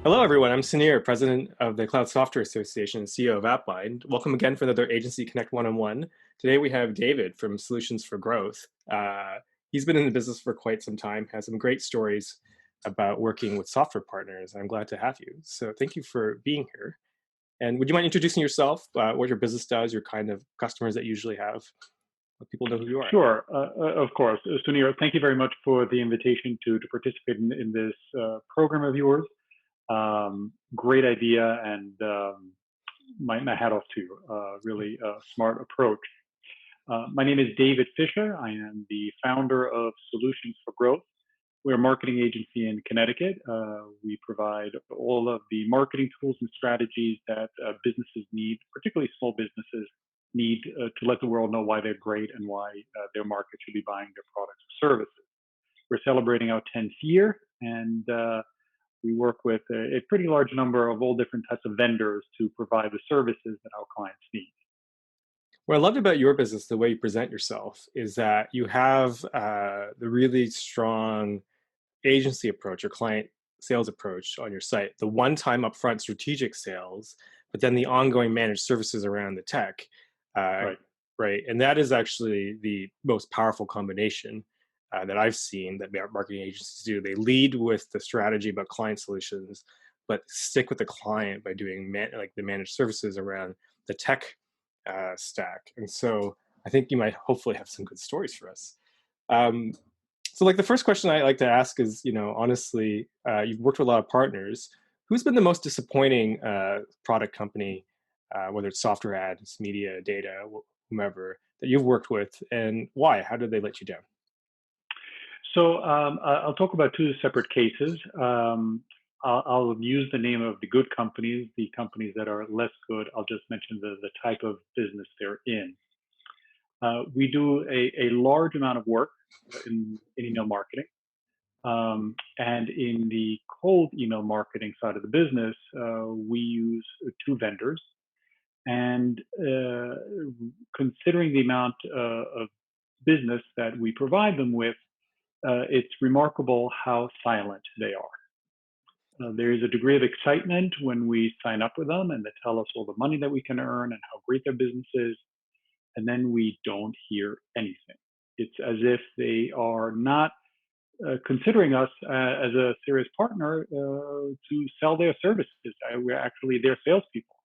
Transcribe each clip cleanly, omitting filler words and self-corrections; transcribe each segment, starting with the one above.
Hello, everyone. I'm Sunir, president of the Cloud Software Association and CEO of AppBind. Welcome again for another Agency Connect one-on-one. Today we have David from Solutions for Growth. He's been in the business for quite some time, has some great stories about working with software partners. I'm glad to have you. So thank you for being here. And would you mind introducing yourself, what your business does, your kind of customers that you usually have? Let people know who you are. Sure, of course. Sunir, thank you very much for the invitation to participate in this program of yours. Great idea, and my hat off to you. Really smart approach. My name is David Fischer. I am the founder of Solutions for Growth. We're a marketing agency in Connecticut. We provide all of the marketing tools and strategies that businesses need, particularly small businesses need to let the world know why they're great and why their market should be buying their products or services. We're celebrating our 10th year, and we work with a pretty large number of all different types of vendors to provide the services that our clients need. What I loved about your business, the way you present yourself, is that you have the really strong agency approach or client sales approach on your site, the one-time upfront strategic sales, but then the ongoing managed services around the tech, Right. right? And that is actually the most powerful combination that I've seen that marketing agencies do. They lead with the strategy about client solutions, but stick with the client by doing like the managed services around the tech stack. And so I think you might hopefully have some good stories for us. Um, so like the first question I like to ask is, honestly, you've worked with a lot of partners. Who's been the most disappointing product company, whether it's software ads, media, data, whomever, that you've worked with, and why? How did they let you down? So I'll talk about two separate cases. I'll use the name of the good companies. The companies that are less good, I'll just mention the type of business they're in. We do a large amount of work in email marketing. And in the cold email marketing side of the business, we use two vendors. And considering the amount of business that we provide them with, it's remarkable how silent they are. There is a degree of excitement when we sign up with them and they tell us all the money that we can earn and how great their business is. And then we don't hear anything. It's as if they are not considering us as a serious partner to sell their services. We're actually their salespeople.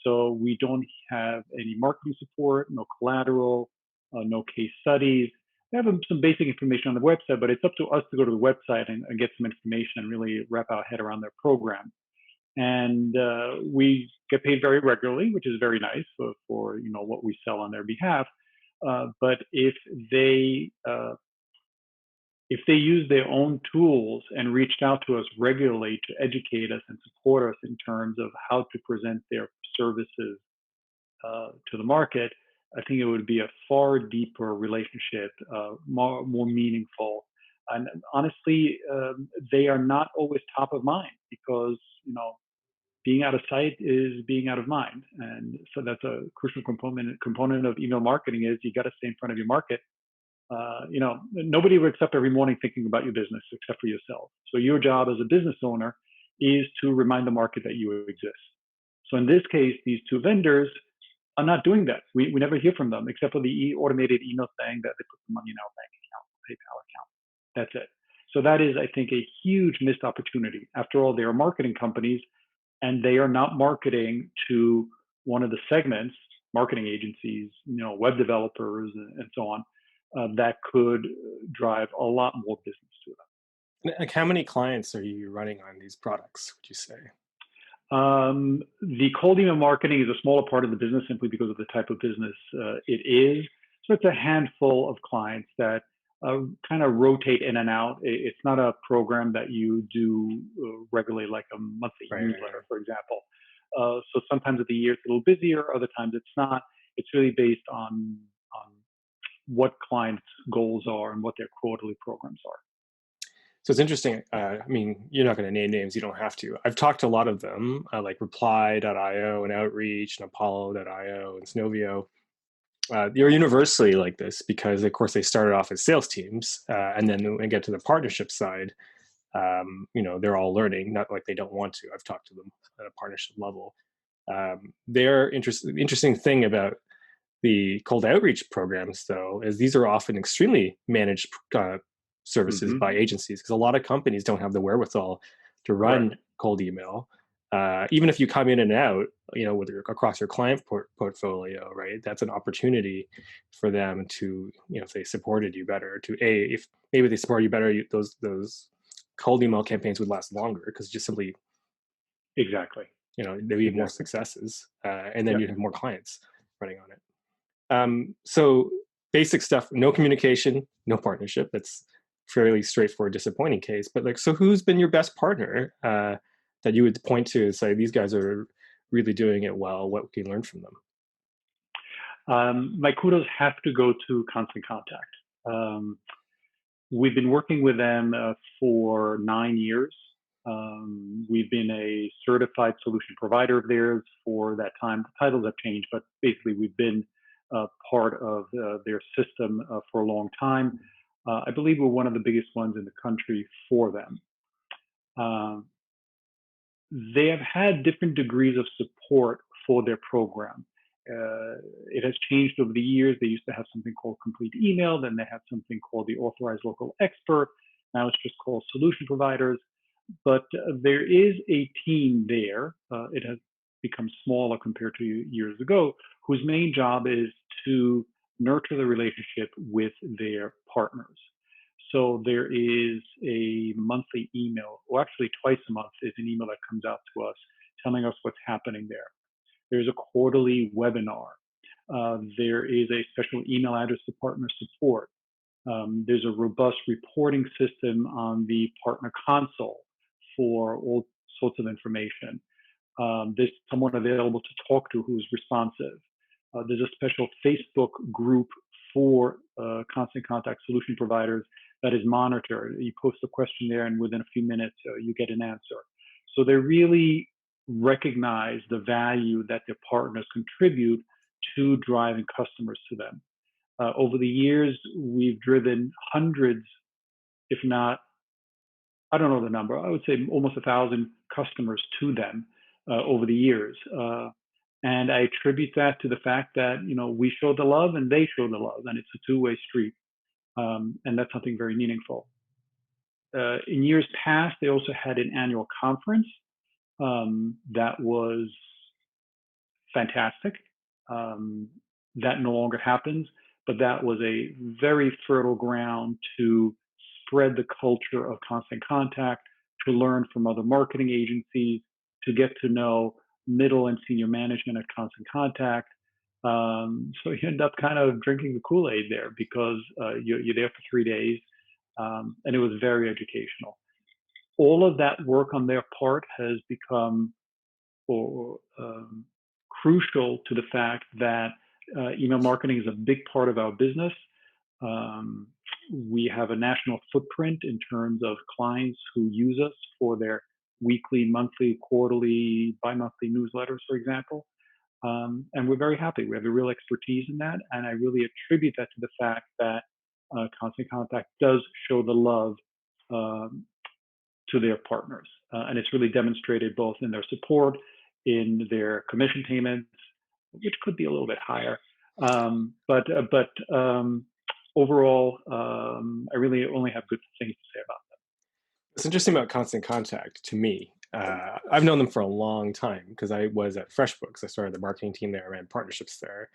So we don't have any marketing support, no collateral, no case studies. We have some basic information on the website, but it's up to us to go to the website and get some information and really wrap our head around their program. And we get paid very regularly, which is very nice for what we sell on their behalf. But if they use their own tools and reached out to us regularly to educate us and support us in terms of how to present their services to the market, I think it would be a far deeper relationship, more meaningful. And honestly, they are not always top of mind because, being out of sight is being out of mind. And so that's a crucial component of email marketing is you got to stay in front of your market. Nobody wakes up every morning thinking about your business except for yourself. So your job as a business owner is to remind the market that you exist. So in this case, these two vendors are not doing that. We never hear from them except for the automated email saying that they put the money in our bank account, PayPal account. That's it. So that is, I think, a huge missed opportunity. After all, they are marketing companies and they are not marketing to one of the segments, marketing agencies, web developers and so on, that could drive a lot more business to them. Like, how many clients are you running on these products, would you say? The cold email marketing is a smaller part of the business simply because of the type of business it is. So it's a handful of clients that kind of rotate in and out. It's not a program that you do regularly, like a monthly newsletter, for example. So sometimes of the year it's a little busier, other times it's not. It's really based on what clients' goals are and what their quarterly programs are. So it's interesting. You're not going to name names. You don't have to. I've talked to a lot of them, like Reply.io and Outreach and Apollo.io and Snovio. They're universally like this because, of course, they started off as sales teams. And then when we get to the partnership side, they're all learning, not like they don't want to. I've talked to them at a partnership level. Their interesting thing about the cold outreach programs, though, is these are often extremely managed services Hmm. by agencies, because a lot of companies don't have the wherewithal to Correct. run cold email. Even if you come in and out, across your client portfolio, right? That's an opportunity for them to, if they supported you better, if maybe they support you better, those cold email campaigns would last longer because just simply, Exactly. there would be more Exactly. successes, and then Yep. you'd have more clients running on it. So basic stuff, no communication, no partnership. That's fairly straightforward, disappointing case. But like, so who's been your best partner that you would point to and say, these guys are really doing it well? What can you learn from them? My kudos have to go to Constant Contact. Um, we've been working with them for 9 years. We've been a certified solution provider of theirs for that time. The titles have changed, but basically we've been part of their system for a long time. I believe we're one of the biggest ones in the country for them. Um, they have had different degrees of support for their program. It has changed over the years. They used to have something called complete email, then they have something called the authorized local expert. Now it's just called solution providers. But there is a team there. It has become smaller compared to years ago, whose main job is to nurture the relationship with their partners. So there is a monthly email, or actually twice a month is an email that comes out to us telling us what's happening there. There's a quarterly webinar. There is a special email address to partner support. There's a robust reporting system on the partner console for all sorts of information. There's someone available to talk to who's responsive. There's a special Facebook group for constant contact solution providers that is monitored. You post a question there, and within a few minutes, you get an answer. So they really recognize the value that their partners contribute to driving customers to them. Over the years, we've driven hundreds, if not, I don't know the number, I would say almost 1,000 customers to them over the years. And I attribute that to the fact that, we show the love and they show the love, and it's a two-way street. And that's something very meaningful. In years past, they also had an annual conference that was fantastic. Um, that no longer happens, but that was a very fertile ground to spread the culture of constant contact, to learn from other marketing agencies, to get to know middle and senior management at Constant Contact. So you end up kind of drinking the Kool-Aid there because you're there for 3 days, and it was very educational. All of that work on their part has become or crucial to the fact that email marketing is a big part of our business. Um, we have a national footprint in terms of clients who use us for their weekly, monthly, quarterly, bi-monthly newsletters, for example. And we're very happy. We have a real expertise in that. And I really attribute that to the fact that Constant Contact does show the love um, to their partners. And it's really demonstrated both in their support, in their commission payments, which could be a little bit higher. But overall, I really only have good things to say about It's interesting about Constant Contact to me. I've known them for a long time because I was at FreshBooks. I started the marketing team there, I ran partnerships there.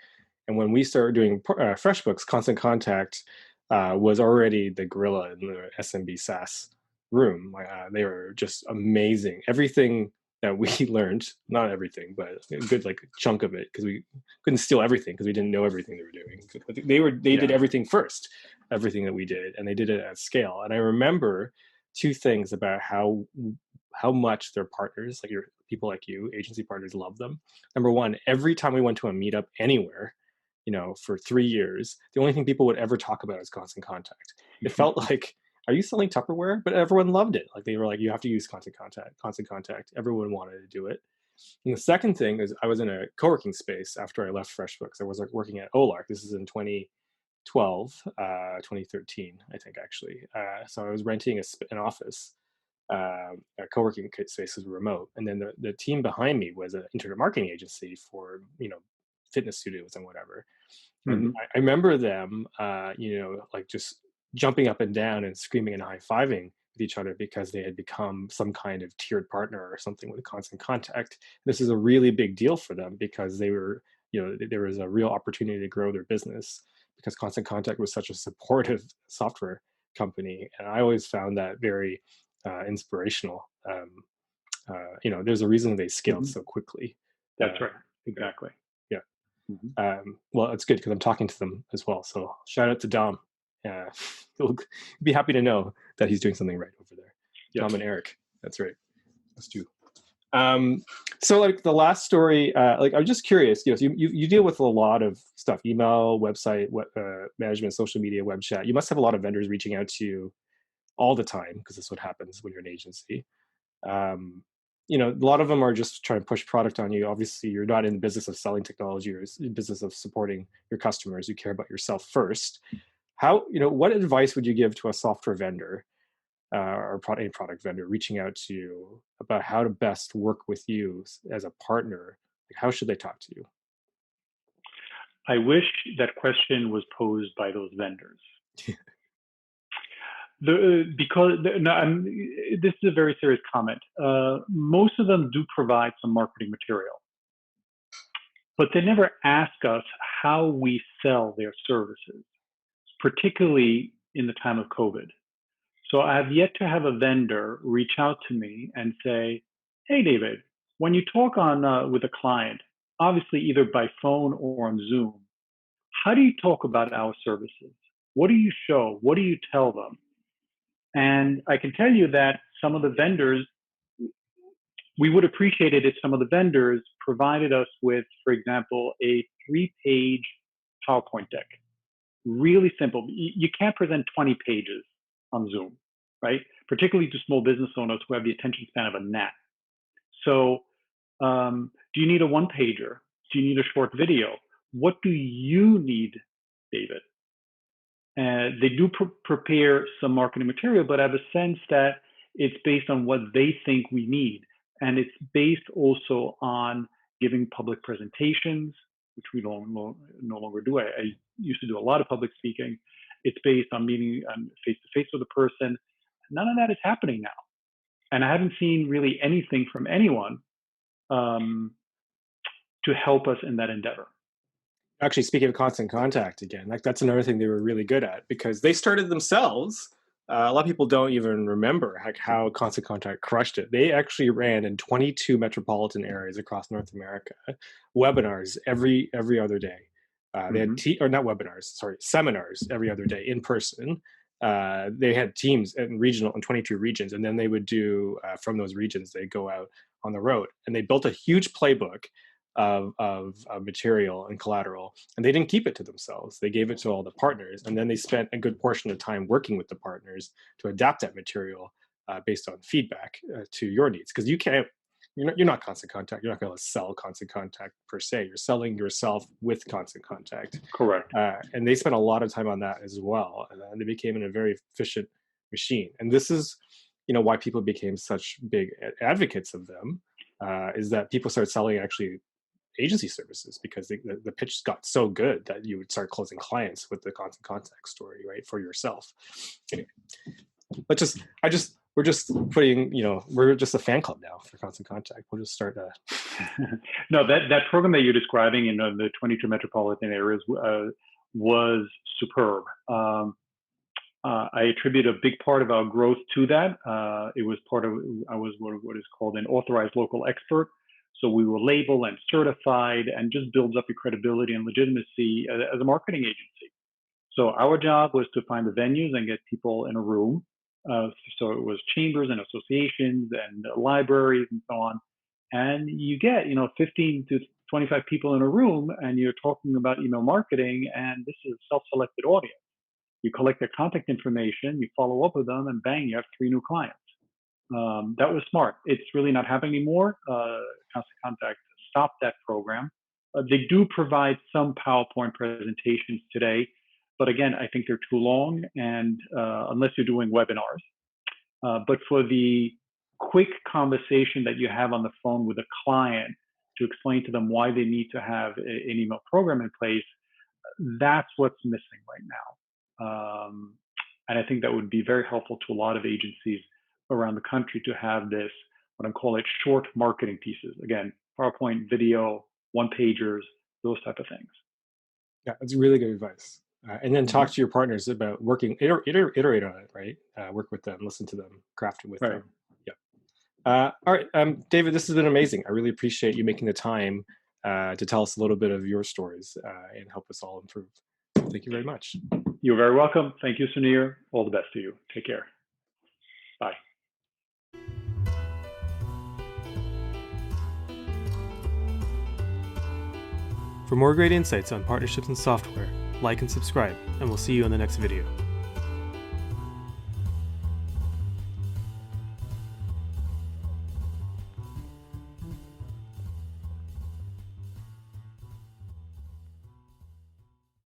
And when we started doing FreshBooks, Constant Contact was already the gorilla in the SMB SaaS room. They were just amazing. Everything that we learned, not everything, but a good like chunk of it, because we couldn't steal everything because we didn't know everything they were doing. But they did them. everything first, everything that we did, and they did it at scale. And I remember two things about how much their partners, like your people like you, agency partners, love them. Number one, every time we went to a meetup anywhere, for 3 years, the only thing people would ever talk about is Constant Contact. It Yeah. felt like, are you selling Tupperware? But everyone loved it. Like they were like, you have to use Constant Contact, Constant Contact. Everyone wanted to do it. And the second thing is I was in a co-working space after I left FreshBooks. I was like working at Olark. This is in 2012, 2013, I think actually. So I was renting an office co-working spaces were remote, and then the team behind me was an internet marketing agency for fitness studios and whatever. And Hmm. I remember them, like just jumping up and down and screaming and high-fiving with each other because they had become some kind of tiered partner or something with Constant Contact. This is a really big deal for them because they were, there was a real opportunity to grow their business because Constant Contact was such a supportive software company. And I always found that very inspirational. There's a reason they scaled Hmm. so quickly. That's Uh, right. yeah. Exactly. Yeah. Hmm. Well, it's good because I'm talking to them as well. So shout out to Dom. Uh, he'll be happy to know that he's doing something right over there. Yes. Dom and Eric. That's right. That's two. So like the last story, like I'm just curious. So you deal with a lot of stuff: email, website, management, social media, web chat. You must have a lot of vendors reaching out to you all the time because that's what happens when you're an agency. um, a lot of them are just trying to push product on you. Obviously, you're not in the business of selling technology, you're in the business of supporting your customers. You care about yourself first. What advice would you give to a software vendor or any product vendor reaching out to you about how to best work with you as a partner? Like, how should they talk to you? I wish that question was posed by those vendors. Because no, this is a very serious comment. Most of them do provide some marketing material, but they never ask us how we sell their services, particularly in the time of COVID. So I have yet to have a vendor reach out to me and say, "Hey, David, when you talk on with a client, obviously either by phone or on Zoom, how do you talk about our services? What do you show? What do you tell them?" And I can tell you that some of the vendors, we would appreciate it if some of the vendors provided us with, for example, a 3-page PowerPoint deck. Really simple. You can't present 20 pages on Zoom, right? Particularly to small business owners who have the attention span of a gnat. So, do you need a one pager? Do you need a short video? What do you need, David? They do prepare some marketing material, but I have a sense that it's based on what they think we need. And it's based also on giving public presentations, which we no longer do. I used to do a lot of public speaking. It's based on meeting face to face with a person. None of that is happening now. And I haven't seen really anything from anyone um, to help us in that endeavor. Actually, speaking of Constant Contact again, like that's another thing they were really good at because they started themselves. A lot of people don't even remember how Constant Contact crushed it. They actually ran in 22 metropolitan areas across North America, webinars every other day. They had Mm-hmm. or not webinars, sorry, seminars every other day in person. They had teams in 22 regions, and then they would do from those regions. They go out on the road, and they built a huge playbook of material and collateral, and they didn't keep it to themselves. They gave it to all the partners, and then they spent a good portion of time working with the partners to adapt that material based on feedback to your needs. Because you're not Constant Contact. You're not going to sell Constant Contact per se. You're selling yourself with Constant Contact, Correct. and they spent a lot of time on that as well, and they became a very efficient machine. And this is, why people became such big advocates of them. Is that people started selling actually agency services because the pitch got so good that you would start closing clients with the Constant Contact story, right, for yourself. Anyway, we're just putting, we're just a fan club now for Constant Contact. We'll just start No, that program that you're describing in the 22 metropolitan areas was superb. I attribute a big part of our growth to that. It was I was what is called an authorized local expert. So we were labeled and certified, and just builds up your credibility and legitimacy as a marketing agency. So our job was to find the venues and get people in a room. So it was chambers and associations and libraries and so on. And you get, 15 to 25 people in a room, and you're talking about email marketing, and this is a self-selected audience. You collect their contact information, you follow up with them, and bang, you have 3 new clients. That was smart. It's really not happening anymore. Constant Contact stopped that program. They do provide some PowerPoint presentations today, but again, I think they're too long, and unless you're doing webinars, But for the quick conversation that you have on the phone with a client to explain to them why they need to have an email program in place, that's what's missing right now. And I think that would be very helpful to a lot of agencies around the country to have this, what I call it, short marketing pieces. Again, PowerPoint, video, one-pagers, those type of things. Yeah, that's really good advice. And then Mm-hmm. talk to your partners about working, iterate on it, right? Work with them, listen to them, craft it with Right. them. Yeah. All right, David, this has been amazing. I really appreciate you making the time to tell us a little bit of your stories and help us all improve. Thank you very much. You're very welcome. Thank you, Sunir. All the best to you. Take care. Bye. For more great insights on partnerships and software, like and subscribe, and we'll see you in the next video.